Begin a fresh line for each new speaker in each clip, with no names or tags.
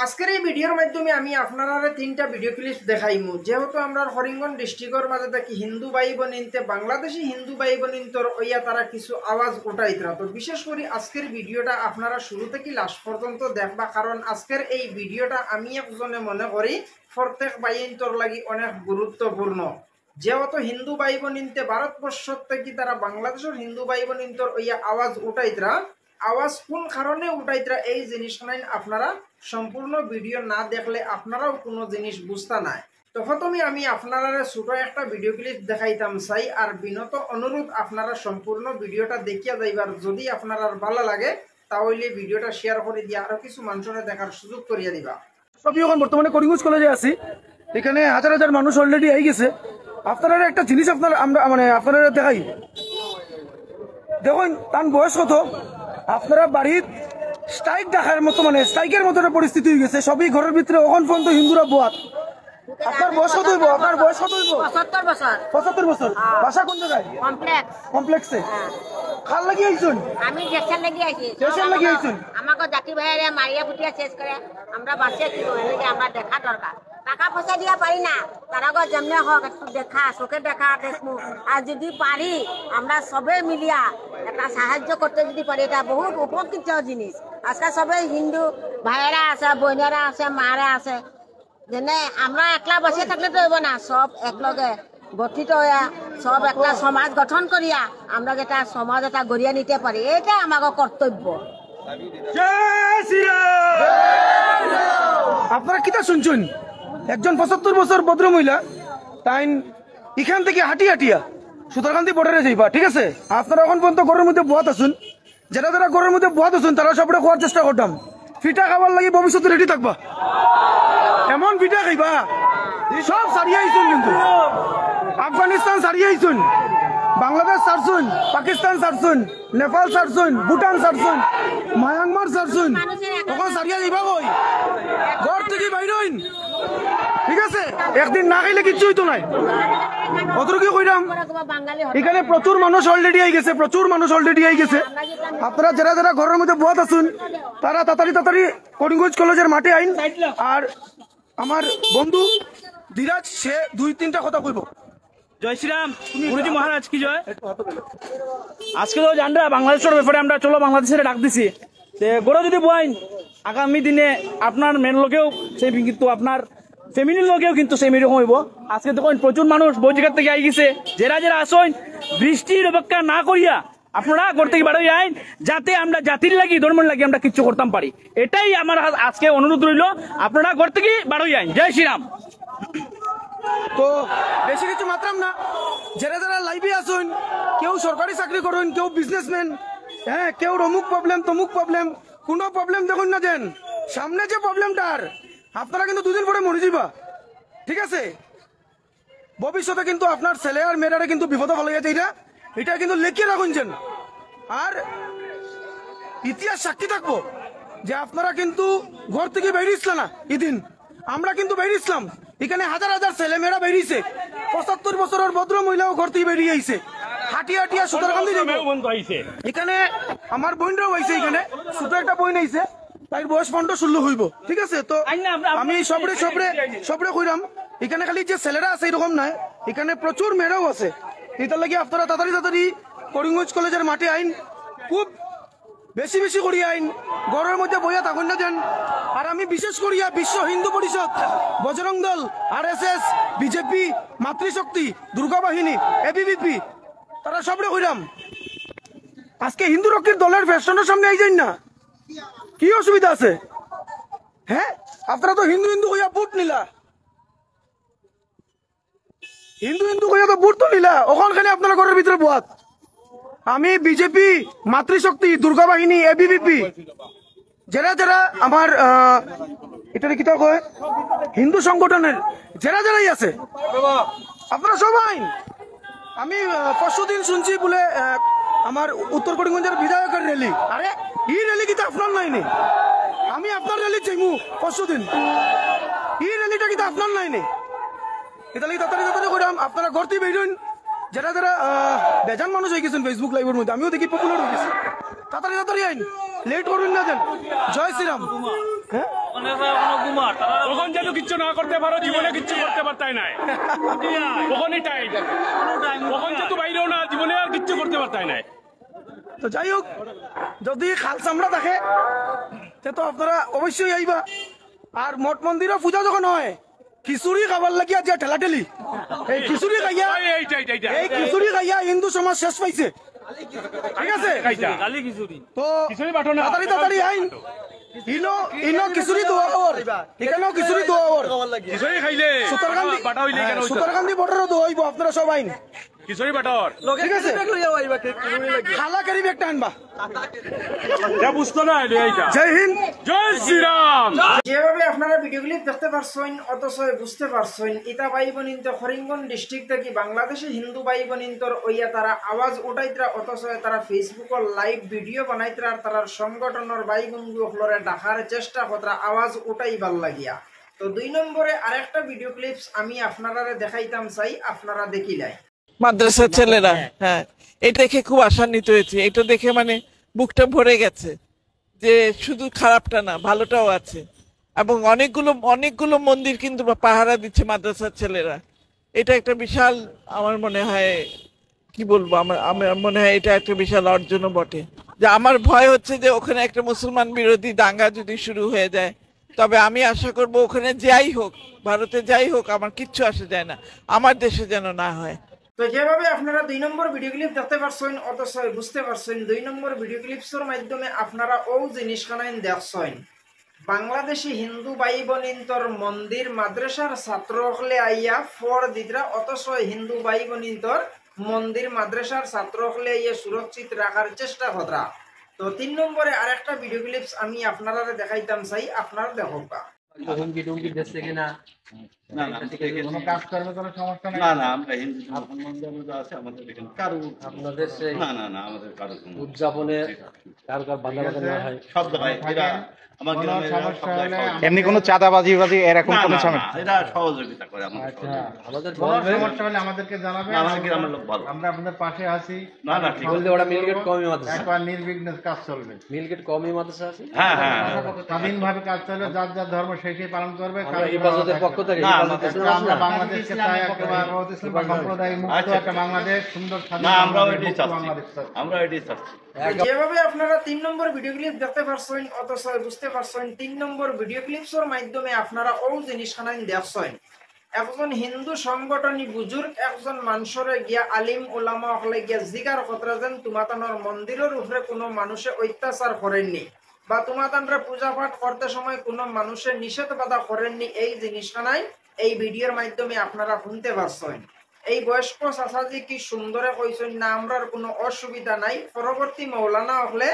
আজকের এই ভিডিওর মাধ্যমে আমি আপনারা তিনটা ভিডিও ক্লিপ দেখাইমু। যেহেতু আমরা হরিঙ্গন ডিস্ট্রিক্টর মাঝে থাকি হিন্দু ভাই বোনিনতে বাংলাদেশি হিন্দু ভাই বোনিন্তর ওইয়া তারা কিছু আওয়াজ উঠাইতরা। তো বিশেষ করে আজকের ভিডিওটা আপনারা শুরু থেকে লাস্ট পর্যন্ত দেখবা, কারণ আজকের এই ভিডিওটা আমি একজনে মনে করি প্রত্যেক ভাইন্তর লাগি অনেক গুরুত্বপূর্ণ। যেহেতু হিন্দু ভাই বোনিনতে ভারতবর্ষ থেকে তারা বাংলাদেশের হিন্দু ভাই বোনিন্তর ওইয়া আওয়াজ উঠাইতরা, আওয়াজ কোন কারণে উঠাইতরা এই জিনিস নাই আপনারা সম্পূর্ণ ভিডিও না দেখলে আপনারাও কোনো জিনিস বুঝতে নাই। তো প্রথমে আমি আপনারা ছোট একটা ভিডিও ক্লিপ দেখাইতাম চাই, আর বিনত অনুরোধ আপনারা সম্পূর্ণ ভিডিওটা দেখিয়া যাইবার। যদি আপনারা ভালো লাগে তাহলে ভিডিওটা শেয়ার করে দিয়া আরো কিছু মানুষের দেখার সুযোগ করিয়া দিবা।
আমি এখন বর্তমানে করিমগঞ্জ কলেজে আছি। এখানে হাজার হাজার মানুষ অলরেডি আই গেছে। আপনারা একটা জিনিস আপনারা দেখাই দেখুন, তার বয়স কত, আপনারা বাড়ির স্ট্রাইক দেখার মতো স্ট্রাইকের মতো একটা পরিস্থিতি হয়ে গেছে। সবই ঘরের ভিতরে এখন পর্যন্ত হিন্দুরা বোয়াত। আপনার বয়স কত হইব? আপনার বয়স কত হইব?
75 বছর।
75 বছর। বাসা কোন জায়গায়? কমপ্লেক্সে। খাল লাগি আইছুন?
আমি জেকশন লাগি আইছি।
জেকশন লাগি আইছুন?
আমাকে জাতি ভাইরে মারিয়া পুটিয়া শেষ করে আমরা বাসে কি হইলে আমরা দেখা দরকার। টাকা পয়সা দিয়া পারি না, তারাগো যেমনে হোক একটু দেখা চোখে দেখা দেখমু। আর যদি পারি আমরা সবে মিলিয়া একটা সাহায্য করতে যদি পারি, এটা বহুত উপকৃত জিনিস। আজকে সবে হিন্দু ভাইয়েরা আছে, বোনেরা আছে, মারা আছে। যেনে আমরা একলা বসে থাকলে তো হইব না, সব একলগে গঠিত হইয়া সব একটা সমাজ গঠন করিয়া আমরা যেটা সমাজ এটা গড়িয়া নিতে পারি, এটা আমাকে কর্তব্য।
আপনারা কিতা শুনছেন? একজন 75 বছর ভদ্র মহিলা তাই এখান থেকে হাটিয়া সুতারকান্দি বর্ডারে যাইবা, ঠিক আছে? আপনারা এখন পর্যন্ত ঘরের মধ্যে বোয়াত আসুন। যারা ঘরের মধ্যে বোয়াত আসুন তারা সবটা খাওয়ার চেষ্টা করতাম। ফিটা খাবার লাগি ভবিষ্যতে রেডি থাকবা। এমন পিঠা খাইবা সব সারিয়ে আইসুন, কিন্তু আফগানিস্তান সারিয়ে আইসুন, বাংলাদেশ সারছুন, পাকিস্তান সারছুন, নেপাল সারছুন, ভুটান সারছুন, মায়ানমার সারছুন, তখন সারিয়া যাইবা কই? ঘর থেকে বাইর হইন, ঠিক আছে? একদিন না খাইলে কিচ্ছু হইতো নাই। অতটুকু কইরাম। এখানে প্রচুর মানুষ অলরেডি আই গেছে, আপনারা যারা ঘরের মধ্যে বোয়াত আসুন তারা তাড়াতাড়ি করিমগঞ্জ কলেজের মাঠে আইন। আর আমার বন্ধু ধীরাজ সে 2-3টা কথা কইব।
জয় শ্রীরাম, গুরুজি মহারাজ কি জয়। আজকে তো জানরা বাংলাদেশের ব্যাপারে আমরা চলো বাংলাদেশের ডাক দিছি। গড়ে যদি বইন আগামী দিনে আপনার মেন লোকেও সেই কিন্তু আপনার ফ্যামিলির লোকেও কিন্তু সেই রকম হইব। আজকে দেখুন প্রচুর মানুষ বহু জায়গা থেকে আই গেছে। যারা আসেন বৃষ্টির অপেক্ষা না করিয়া আপনারা ঘর থেকে বাড়ি আইন, যাতে আমরা জাতির লাগি ধর্মের লাগি আমরা কিছু করতাম পারি। এটাই আমার আজকে অনুরোধ রইল, আপনারা ঘর থেকে বাড়ি আইন। জয় শ্রীরাম।
তো বেশি কিছু মাত্রাম না, যারা লাইভে আসুন, কেউ সরকারি চাকরি করুন, কেউ বিজনেসম্যান, হ্যাঁ, কেউ অমুক প্রবলেম তমুক প্রবলেম, কোনো প্রবলেম দেখুন না দেন। সামনে যে প্রবলেমটার আপনারা কিন্তু 2 দিন পরে মরে যাবা, ঠিক আছে? ভবিষ্যতে কিন্তু আপনার ছেলে আর মেয়েরা কিন্তু বিপদে ফেলে গেছে। এটা কিন্তু লেখিয়ে রাখুন যেন। আর ইতিহাস সাক্ষী থাকবো যে আপনারা কিন্তু ঘর থেকে বেরিয়েছিলেন না। এদিন আমরা কিন্তু বেরিয়েছিলাম। এখানে হাজার হাজার ছেলে মেয়েরা বেরিয়েছে। 75 বছরের ভদ্র মহিলাও ঘর থেকে বেরিয়ে আইছে, হাটিয়া সুতারকান্দি যাইব। এখানে আমার বোনরাও আইছে, এখানে ছোট একটা বোন আইছে, তাই বয়স 15-16 হইব, ঠিক আছে? তো আমি সবরে কইরাম, এখানে খালি যে ছেলেরা আছে এরকম নাই, এখানে প্রচুর মেয়েরাও আছে। এটার লাগি আপনারা তাড়াতাড়ি করিমগঞ্জ কলেজের মাঠে আইন, খুব বেশি করিয়া আইন, ঘরের মধ্যে বইয়া থাকুন না দেন। আর আমি বিশেষ করিয়া বিশ্ব হিন্দু পরিষদ, বজরং দল, RSS, বিজেপি, মাতৃশক্তি, দুর্গা বাহিনী, ABVP তারা সবরে কইরাম, আজকে হিন্দু রক্ষীর দলের ফ্যাশনের সামনে আই যাই না, কি অসুবিধা আছে? হ্যাঁ, আপনারা তো হিন্দু কইয়া বুট নিলা, হিন্দু কইয়া তো বুট তো নিলা, ওখান খালি আপনারা ঘরের ভিতরে বোয়াত। আমি বিজেপি, মাতৃশক্তি, দুর্গা বাহিনী, ABVP যারা আমার এটা কি কয় হিন্দু সংগঠনের যারাই আছে আপনারা সবাই। আমি পরশুদিন শুনছি বলে আমার উত্তর করিমগঞ্জের বিধায়কের র্যালি। আরে এই র্যালি কিন্তু আপনার নাইনি, আমি আপনার র্যালি যাইমু পরশুদিন। এই র্যালিটা কিন্তু আপনার নাইনি। এটা লাগি তাড়াতাড়ি করাম, আপনারা ঘর থেকে বেরোন। যারা বেজান মানুষ হয়ে গেছেন ফেসবুক লাইভের মধ্যে, আমিও দেখি পপুলার হয়ে গেছি। তাড়াতাড়ি আইন, লেট করুন না দেন। জয় শ্রীরাম। হ্যাঁ
তখন যেন কিচ্ছু না করতে পারো, জীবনে কিচ্ছু করতে পারতাই নাই, তখনই টাইম, তখন যেহেতু বাইরেও না, জীবনে আর কিচ্ছু করতে পারতাই নাই।
তো যাই হোক, যদি খাল চামড়া থাকে তে তো আপনারা অবশ্যই আইবা। আর মঠ মন্দিরও পূজা যখন হয়, খিচুড়ি খাবার লাগিয়া যে ঠেলাঠেলি, এই খিচুড়ি খাইয়া এই খিচুড়ি খাইয়া হিন্দু সমাজ শেষ পাইছে, ঠিক আছে? তো তাড়াতাড়ি তাড়াতাড়ি আইন, ইনো ইনো খিচুড়ি দোয়া হওয়ার, এখানেও খিচুড়ি দোয়া হওয়ার,
খিচুড়ি খাইলে
সুতারকান্দি বর্ডারও দোয়া হইব, আপনারা সব আইন,
খিচুড়ি বাটর
ঠিক আছে? খালা ক্যারি ব্যাগটা আনবা।
বুঝতো না।
জয় হিন্দ,
জয় শ্রীরাম।
যেভাবে আপনারা ভিডিওগুলি দেখতে পারছেন অথচ বুঝতে পারছেন, ইতা ভাই বোনিন্ত করিমগঞ্জ ডিস্ট্রিক্ট থেকে বাংলাদেশে হিন্দু ভাই বোনিন্তর ওইয়া তারা আওয়াজ উঠাইতরা, অথচ তারা ফেসবুকর লাইভ ভিডিও বানাইতরা, আর তারার সংগঠনের ভাই বন্ধু হলরে ডাকার চেষ্টা করা আওয়াজ উঠাইবার লাগিয়া। তো 2 নম্বরে আরেকটা ভিডিও ক্লিপস আমি আপনারা দেখাইতাম চাই, আপনারা দেখিলাই।
মাদ্রাসার ছেলেরা, হ্যাঁ, এটা দেখে খুব আশান্বিত হয়েছে। এটা দেখে মানে বুকটা ভরে গেছে যে শুধু খারাপটা না, ভালোটাও আছে। এবং অনেকগুলো মন্দির কিন্তু পাহারা দিচ্ছে মাদ্রাসার ছেলেরা। এটা একটা বিশাল, আমার মনে হয়, কি বলবো, আমার মনে হয় এটা একটা বিশাল অর্জনও বটে। যে আমার ভয় হচ্ছে যে ওখানে একটা মুসলমান বিরোধী দাঙ্গা যদি শুরু হয়ে যায়, তবে আমি আশা করব ওখানে যাই হোক, ভারতে যাই হোক, আমার কিচ্ছু আসে যায় না, আমার দেশে যেন না হয়।
তো যেভাবে আপনারা 2 নম্বর ভিডিও ক্লিপ দেখতে পারছেন অথচ বুঝতে পারছেন, 2 নম্বর ভিডিও ক্লিপসের মাধ্যমে আপনারা ও জিনিসখানাইন দেখছেন, বাংলাদেশি হিন্দু ভাই বোনিন্তর মন্দির মাদ্রাসার ছাত্র হলে আইয়া ফর দিতরা, অথচ হিন্দু ভাই বোনিন্তর মন্দির মাদ্রাসার ছাত্র হলে আইয়া সুরক্ষিত রাখার চেষ্টা করা। তো 3 নম্বরে আরেকটা ভিডিও ক্লিপস আমি আপনারা দেখাইতাম চাই, আপনারা দেখো।
হুমকি টুমকি দিচ্ছে কিনা?
না না, কোনো কাজ করবে কোনো সমস্যা নেই। না না, আমরা হিন্দু মুসলমান আছে আমাদের এখানে কারো
আপনাদের সেই
না না না, আমাদের কারো কোনো
উদযাপনে কার বাধা বাধা হয়?
সব জায়গায় এরা আমার গ্রামে সমস্যা হলে
এমনি কোনো চাঁদাবাজি বাজি এরকম কোনো সমস্যা?
এরা সহযোগিতা করে আমাদের।
আমাদের
কোনো সমস্যা হলে আমাদেরকে জানাবে, আমাদের গ্রামের লোক ভালো, আমরা আপনাদের পাশে আছি। না না, ঠিক আছে,
ওটা মিলগেট কমই মাদ্রাসা,
একবার নির্বিঘ্নে কাজ চলবে।
মিলগেট কমই মাদ্রাসা আছে।
হ্যাঁ হ্যাঁ, স্বাধীনভাবে কাজ চলবে, যার যার ধর্ম সেই পালন করবে।
হেফাজতের পক্ষ থেকে
আমরা বাংলাদেশকে চাই একেবারে সম্প্রদায় মুক্ত একটা বাংলাদেশ, সুন্দর স্বাধীন বাংলাদেশ। আমরা এটাই চাচ্ছি।
যেভাবে আপনারা 3 নম্বর ভিডিও ক্লিপ দেখতে পারছেন অথচ বুঝতে পারছেন, 3 নম্বর ভিডিও ক্লিপসের মাধ্যমে আপনারা ও জিনিসখানাই দেখছেন, একজন হিন্দু সংগঠনী বুজুর্গ একজন মানুষরে গিয়া আলিম ওলামা হলে গিয়া জিগার কথা যেন তোমাতানোর মন্দিরের উপরে কোনো মানুষে অত্যাচার করেননি, বা তোমাতানরা পূজা পাঠ করতে সময় কোনো মানুষের নিষেধ বাধা করেননি। এই জিনিসখানাই এই ভিডিওর মাধ্যমে আপনারা শুনতে পারছেন। এই বয়স্ক চাচাজি কি সুন্দরে কইছেন না, আমরার কোনো অসুবিধা নাই। পরবর্তী মৌলানা হলে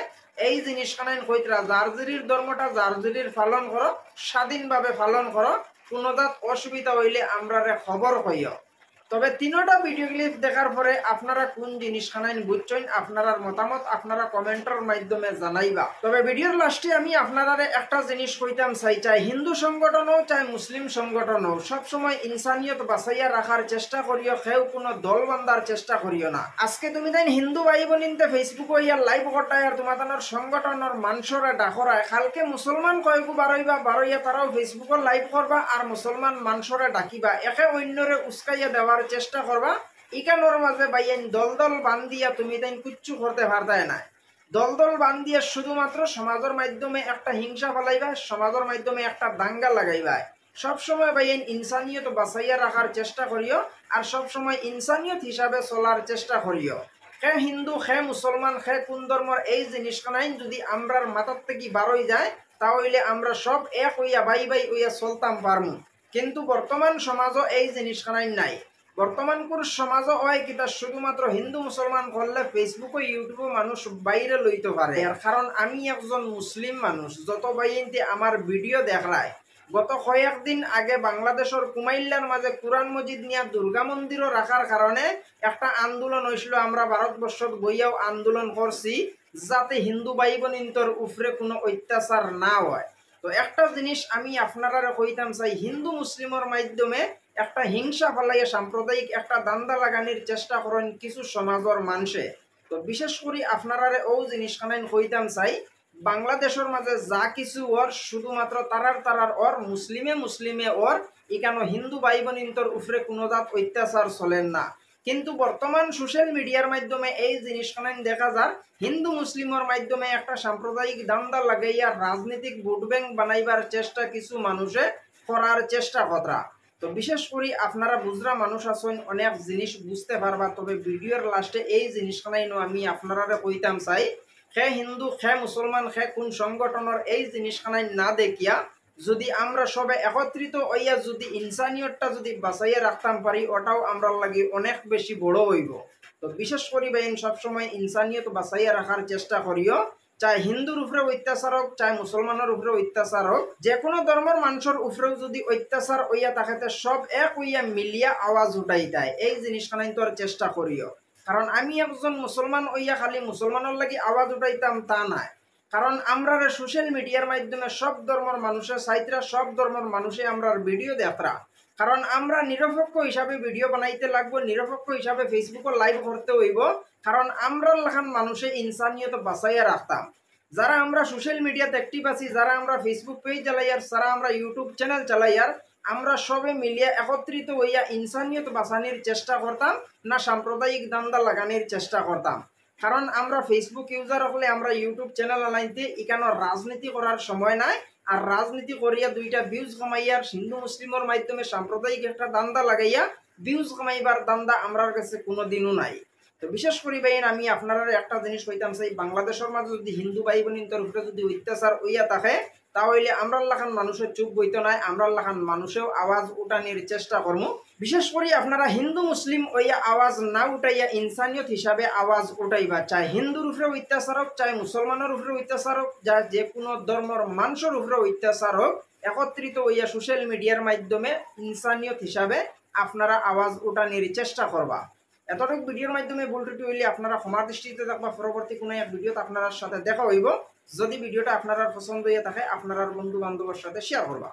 এই জিনিসখানাই কইতরা, জারজিরির ধর্মটা জারজিরির পালন করো, স্বাধীনভাবে পালন করো, কোনো দাঁত অসুবিধা হইলে আমরারে খবর হইও। তবে 3টা ভিডিও ক্লিপ দেখার পরে আপনারা কোন জিনিসখানাই বুঝছেন, আপনার মতামত আপনারা কমেন্টের মাধ্যমে জানাইবা। তবে ভিডিওর লাস্টে আমি আপনারা একটা জিনিস কইতাম চাই হিন্দু সংগঠন হোক চাই মুসলিম সংগঠন হোক, সবসময় ইনসানিয়ত বাঁচাইয়া রাখার চেষ্টা করিও, কেউ কোনো দল বান্ধার চেষ্টা করিও না। আজকে তুমি তাই হিন্দু ভাই বোনিনতে ফেসবুক হইয়া লাইভ করতাই আর তোমার সংগঠনের মানুষরা ডাকরায়, কালকে মুসলমান কয়েকু বারইয়া তারাও ফেসবুকর লাইভ করবা আর মুসলমান মানুষরা ডাকিবা, একে অন্যরে উস্কাইয়া দেওয়ার চেষ্টা করবা। ইকানোর মাঝে বাইন দল দল বান্ধিয়া তুমি তাই কিচ্ছু করতে পারতাই না। দল দল বান্ধিয়া শুধুমাত্র সমাজের মাধ্যমে একটা হিংসা ফলাইবা, সমাজের মাধ্যমে একটা দাঙ্গা লাগাইবা। সবসময় বাইন ইনসানিয়ত বাঁচাইয়া রাখার চেষ্টা করিও আর সবসময় ইনসানিয়ত হিসাবে চলার চেষ্টা করিও। হে হিন্দু হে মুসলমান হে কোন ধর্মর এই জিনিসখানাই যদি আমরার মাথার থেকে বারোই যায়, তাহলে আমরা সব এক হইয়া বাই হইয়া চলতাম পারমু। কিন্তু বর্তমান সমাজও এই জিনিসখানাই নাই। বর্তমান কোন সমাজও হয় কিতা শুধুমাত্র হিন্দু মুসলমান করলে ফেসবুক ও ইউটিউবে মানুষ বাইরে লইতে পারে। এর কারণ আমি একজন মুসলিম মানুষ, যত বাইনতে আমার ভিডিও দেখায়। গত কয়েকদিন আগে বাংলাদেশের কুমাইল্লার মাঝে কুরআন মজিদ নিয়ে দুর্গা মন্দিরও রাখার কারণে একটা আন্দোলন হয়েছিল। আমরা ভারতবর্ষত বইয়াও আন্দোলন করছি যাতে হিন্দু ভাই বোনিন্তর উপরে কোনো অত্যাচার না হয়। তো একটা জিনিস আমি আপনারা কইতাম চাই, হিন্দু মুসলিমের মাধ্যমে একটা হিংসা ফলাইয়া সাম্প্রদায়িক একটা দান্দা লাগানির চেষ্টা করেন কিছু সমাজের মানুষে। তো বিশেষ করে আপনারা ও জিনিসখানাই কইতাম চাই বাংলাদেশের মাঝে যা কিছু ওর শুধুমাত্র তারার ওর মুসলিমে ওর এখানে হিন্দু ভাই বোনিন্তর উপরে কোনো জাত অত্যাচার চলেন না। কিন্তু বর্তমান সোশ্যাল মিডিয়ার মাধ্যমে এই জিনিসখান দেখা যায় হিন্দু মুসলিমের মাধ্যমে একটা সাম্প্রদায়িক দান্দা লাগাইয়া রাজনৈতিক ভোট ব্যাংক বানাইবার চেষ্টা কিছু মানুষে করার চেষ্টা করা। তো বিশেষ করে আপনারা বুঝরা মানুষ আছেন অনেক জিনিস বুঝতে পারবা, তবে ভিডিওর লাস্টে এই জিনিসখানাই আমি আপনারা কইতাম চাই খে হিন্দু খে মুসলমান খে কোন সংগঠনের এই জিনিসখানাই না দেখিয়া যদি আমরা সবে একত্রিত হইয়া যদি ইনসানিয়তটা যদি বাঁচাইয়া রাখতাম পারি ওটাও আমরা লাগে অনেক বেশি বড় হইব। তো বিশেষ করে বাইন সবসময় ইনসানিয়ত বাঁচাইয়া রাখার চেষ্টা করিও, চাই হিন্দুর উপরে অত্যাচার হোক চাই মুসলমানের উপরে অত্যাচার হোক, যে কোনো ধর্মের মানুষের উপরেও যদি অত্যাচার হইয়া থাকে সব এক হইয়া মিলিয়া আওয়াজ উঠাই দেয় এই জিনিসখানাই তোর চেষ্টা করিও। কারণ আমি একজন মুসলমান হইয়া খালি মুসলমানের লাগি আওয়াজ উঠাইতাম তা নাই, কারণ আমরা সোশ্যাল মিডিয়ার মাধ্যমে সব ধর্মের মানুষের সাইতরা সব ধর্মের মানুষে আমরা ভিডিও দেখরা, কারণ আমরা নিরপেক্ষ হিসাবে ভিডিও বানাইতে লাগবো, নিরপেক্ষ হিসাবে ফেসবুকে লাইভ করতে হইব, কারণ আমরা লাখান মানুষে ইনসানিয়ত বাঁচাইয়া রাখতাম। যারা আমরা সোশ্যাল মিডিয়াতে অ্যাক্টিভ আছি, যারা আমরা ফেসবুক পেজ চালাইয়ার, যারা আমরা ইউটিউব চ্যানেল চালাইয়ার, আমরা সবে মিলিয়া একত্রিত হইয়া ইনসানিয়ত বাঁচানোর চেষ্টা করতাম না সাম্প্রদায়িক দান্দা লাগানোর চেষ্টা করতাম। কারণ আমরা ফেসবুক ইউজার হলে আমরা ইউটিউব চ্যানেল আনাইতে এখানে রাজনীতি করার সময় নাই, আর রাজনীতি করিয়া দুইটা ভিউজ কামাইয়ার হিন্দু মুসলিমের মাধ্যমে সাম্প্রদায়িক একটা দান্দা লাগাইয়া ভিউজ কামাইবার দান্দা আমরার কাছে কোনো দিনও নাই। তো বিশেষ করে ভাই আমি আপনারা একটা জিনিস কইতাম চাই, বাংলাদেশের মাঝে যদি হিন্দু ভাই বোনিন্তর উপরে যদি অত্যাচার হইয়া থাকে তাহলে আমরা লাখান মানুষের চুপ বইতে নাই, আমরা লাখান মানুষেও আওয়াজ উঠানোর চেষ্টা করবো। বিশেষ করে আপনারা হিন্দু মুসলিম হইয়া আওয়াজ না উঠাইয়া ইনসানিয়ত হিসাবে আওয়াজ উঠাইবা, চাই হিন্দুর উপরে অত্যাচার হোক চাই মুসলমানের উপরে অত্যাচার হোক, যা যে কোনো ধর্মের মানুষের উপরে অত্যাচার হোক, একত্রিত হইয়া সোশ্যাল মিডিয়ার মাধ্যমে ইনসানিয়ত হিসাবে আপনারা আওয়াজ উঠানোর চেষ্টা করবা। এতটুকু ভিডিওর মাধ্যমে ভুল ত্রুটি হইলে আপনারা ক্ষমার দৃষ্টিতে থাকবা। পরবর্তী কোনো এক ভিডিওতে আপনার সাথে দেখা হইব। যদি ভিডিওটা আপনার পছন্দ হয়ে থাকে আপনার বন্ধু বান্ধবের সাথে শেয়ার করবা।